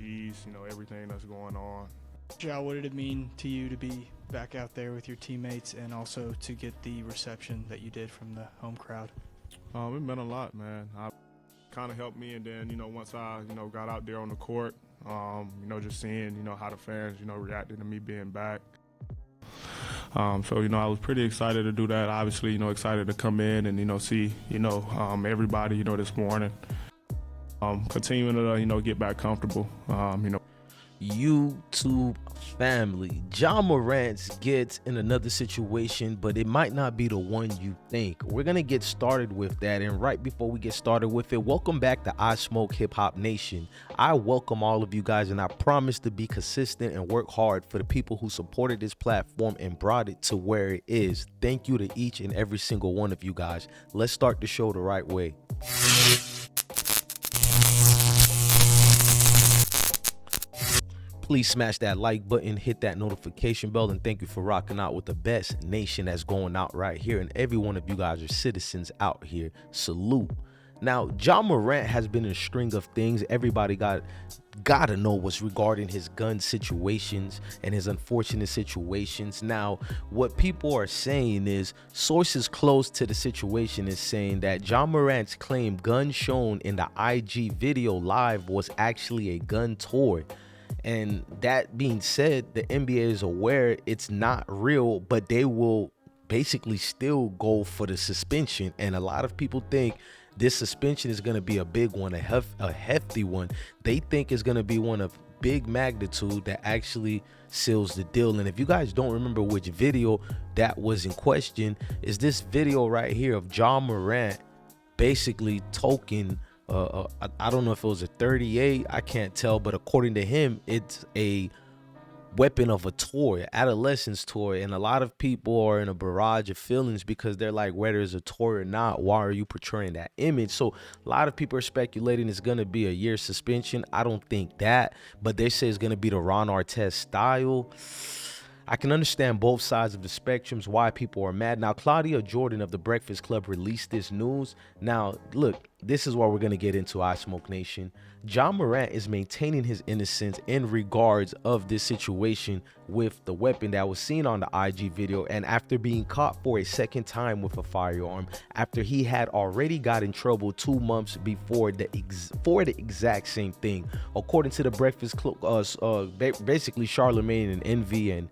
ease, everything that's going on. Ja, what did it mean to you to be back out there with your teammates and also to get the reception that you did from the home crowd? It meant a lot, man. I kind of helped me, and then, once I, got out there on the court, just seeing, how the fans, reacted to me being back. So, I was pretty excited to do that. Obviously, excited to come in and, see, everybody, this morning. Continuing to, get back comfortable, YouTube family, Ja Morant gets in another situation, but it might not be the one you think. We're gonna get started with that, and right before we get started with it, welcome back to IsmokeHiphop Nation. I welcome all of you guys, and I promise to be consistent and work hard for the people who supported this platform and brought it to where it is. Thank you to each and every single one of you guys. Let's start the show the right way. Please smash that like button, hit that notification bell, and thank you for rocking out with the best nation that's going out right here. And every one of you guys are citizens out here. Salute. Now, Ja Morant has been in a string of things. Everybody gotta know what's regarding his gun situations and his unfortunate situations. Now, what people are saying is sources close to the situation is saying that Ja Morant's claim gun shown in the IG video live was actually a gun toy. And that being said, the NBA is aware it's not real, but they will basically still go for the suspension. And a lot of people think this suspension is going to be a big one, a hefty one. They think it's going to be one of big magnitude that actually seals the deal. And if you guys don't remember which video that was in question, is this video right here of Ja Morant basically toking I don't know if it was a 38, I can't tell, but according to him, it's a weapon of a toy, adolescence toy. And a lot of people are in a barrage of feelings because they're like, whether it's a toy or not, why are you portraying that image? So a lot of people are speculating it's going to be a year suspension. I don't think that, but they say it's going to be the Ron Artest style. I can understand both sides of the spectrums, why people are mad. Now, Claudia Jordan of the Breakfast Club released this news. Now, look, this is what we're going to get into, iSmoke Nation. Ja Morant is maintaining his innocence in regards of this situation with the weapon that was seen on the IG video. And after being caught for a second time with a firearm, after he had already got in trouble 2 months before for the exact same thing. According to the Breakfast Club, basically Charlemagne and Envy, and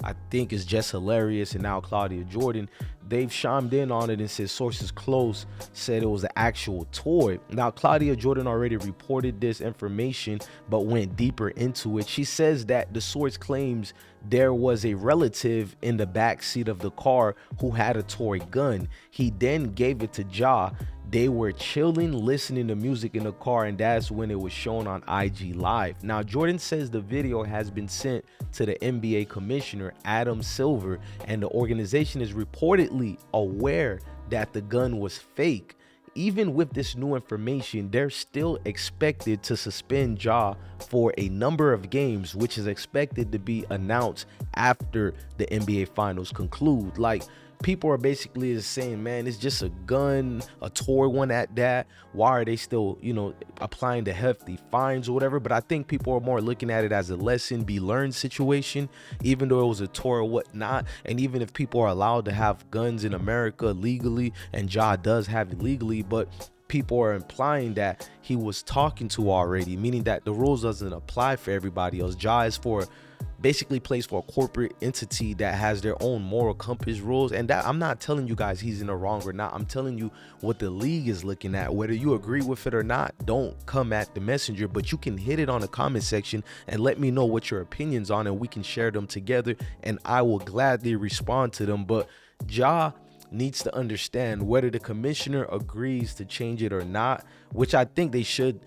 I think it's just hilarious, and now Claudia Jordan, they've chimed in on it and said sources close said it was an actual toy. Now, Claudia Jordan already reported this information but went deeper into it. She says that the source claims there was a relative in the back seat of the car who had a toy gun. He then gave it to Ja. They were chilling, listening to music in the car, and that's when it was shown on IG Live. Now, Jordan says the video has been sent to the NBA commissioner, Adam Silver, and the organization is reportedly aware that the gun was fake. Even with this new information, they're still expected to suspend Ja for a number of games, which is expected to be announced after the NBA Finals conclude. Like, people are basically saying, man, it's just a gun, a toy one at that. Why are they still, applying the hefty fines or whatever? But I think people are more looking at it as a lesson be learned situation, even though it was a toy or whatnot. And even if people are allowed to have guns in America legally, and Ja does have it legally, but people are implying that he was talking to already, meaning that the rules doesn't apply for everybody else. Ja is basically plays for a corporate entity that has their own moral compass rules, and that I'm not telling you guys he's in the wrong or not. I'm telling you what the league is looking at. Whether you agree with it or not, don't come at the messenger, but you can hit it on the comment section and let me know what your opinions on, and we can share them together, and I will gladly respond to them. But Ja needs to understand whether the commissioner agrees to change it or not, which I think they should,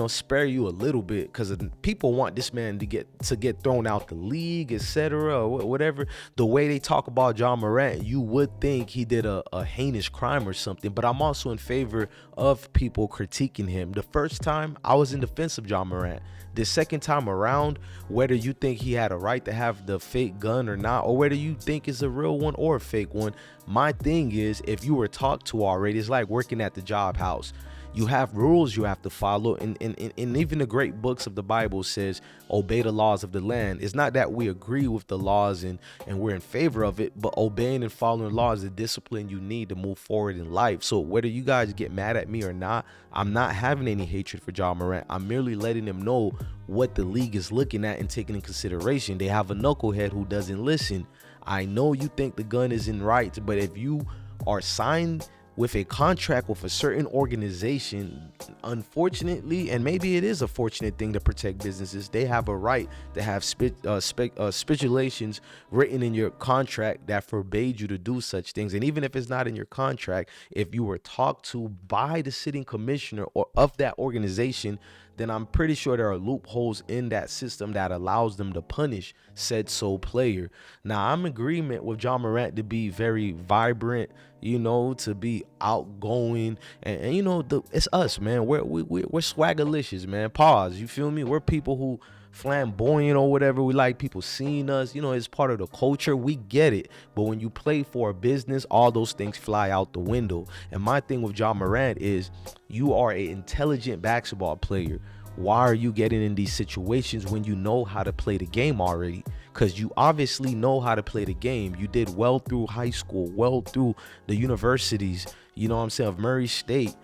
spare you a little bit, because people want this man to get thrown out the league, etc., or whatever. The way they talk about Ja Morant, you would think he did a heinous crime or something. But I'm also in favor of people critiquing him. The first time, I was in defense of Ja Morant. The second time around, whether you think he had a right to have the fake gun or not, or whether you think it's a real one or a fake one, my thing is, if you were talked to already, it's like working at the job house. You have rules you have to follow, and even the great books of the Bible says obey the laws of the land. It's not that we agree with the laws and we're in favor of it, but obeying and following laws is the discipline you need to move forward in life. So whether you guys get mad at me or not, I'm not having any hatred for Ja Morant. I'm merely letting them know what the league is looking at and taking in consideration. They have a knucklehead who doesn't listen. I know you think the gun isn't right, but if you are signed with a contract with a certain organization, unfortunately, and maybe it is a fortunate thing to protect businesses, they have a right to have stipulations written in your contract that forbade you to do such things. And even if it's not in your contract, if you were talked to by the sitting commissioner or of that organization, then I'm pretty sure there are loopholes in that system that allows them to punish said sole player. Now, I'm in agreement with Ja Morant to be very vibrant, to be outgoing, and it's us, man. We're swaggerlicious, man. Pause. You feel me? We're people who flamboyant or whatever. We like people seeing us. It's part of the culture. We get it. But when you play for a business, all those things fly out the window. And my thing with Ja Morant is you are an intelligent basketball player. Why are you getting in these situations when you know how to play the game already? Because you obviously know how to play the game. You did well through high school, well through the universities, of Murray State.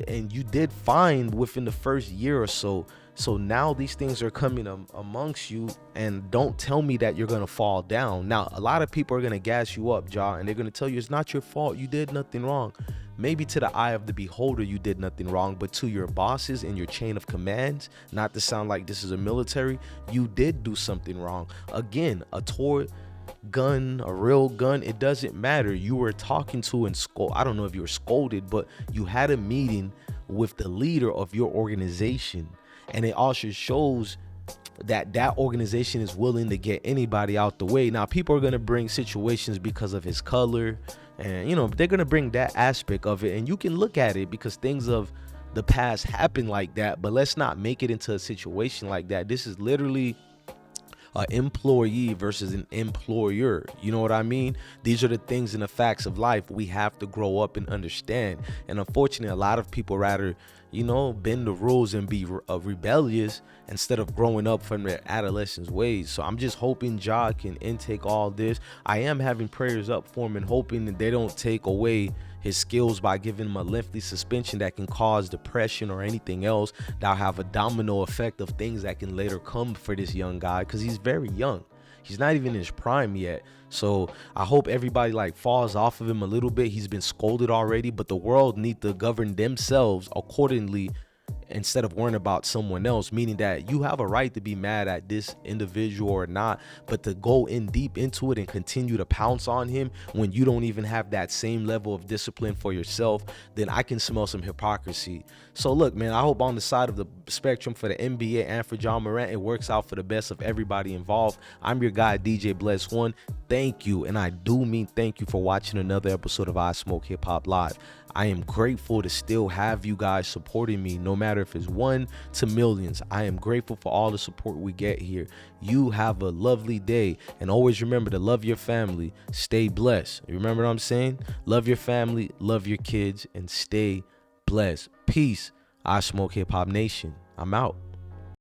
And you did fine within the first year or so. So now these things are coming amongst you, and don't tell me that you're going to fall down. Now, a lot of people are going to gas you up, Ja, and they're going to tell you it's not your fault. You did nothing wrong. Maybe to the eye of the beholder, you did nothing wrong, but to your bosses and your chain of commands, not to sound like this is a military, you did do something wrong. Again, a toy gun, a real gun, it doesn't matter. You were talking to and I don't know if you were scolded, but you had a meeting with the leader of your organization. And it also shows that organization is willing to get anybody out the way. Now, people are going to bring situations because of his color, and they're going to bring that aspect of it, and you can look at it because things of the past happen like that, but let's not make it into a situation like that. This is literally an employee versus an employer. You know what I mean? These are the things and the facts of life we have to grow up and understand. And unfortunately, a lot of people rather bend the rules and be rebellious instead of growing up from their adolescence ways. So I'm just hoping Ja can intake all this. I am having prayers up for him and hoping that they don't take away his skills by giving him a lengthy suspension that can cause depression or anything else that'll have a domino effect of things that can later come for this young guy, because he's very young. He's not even in his prime yet. So I hope everybody falls off of him a little bit. He's been scolded already, but the world need to govern themselves accordingly instead of worrying about someone else, meaning that you have a right to be mad at this individual or not, but to go in deep into it and continue to pounce on him when you don't even have that same level of discipline for yourself, then I can smell some hypocrisy. So look, man, I hope on the side of the spectrum for the NBA and for Ja Morant, it works out for the best of everybody involved. I'm your guy, DJ Bless One. Thank you, and I do mean thank you for watching another episode of I Smoke Hip Hop Live. I am grateful to still have you guys supporting me, no matter if it's 1 to millions. I am grateful for all the support we get here. You have a lovely day, and always remember to love your family. Stay blessed. You remember what I'm saying? Love your family, love your kids, and stay blessed. Peace. I Smoke Hip Hop Nation. I'm out.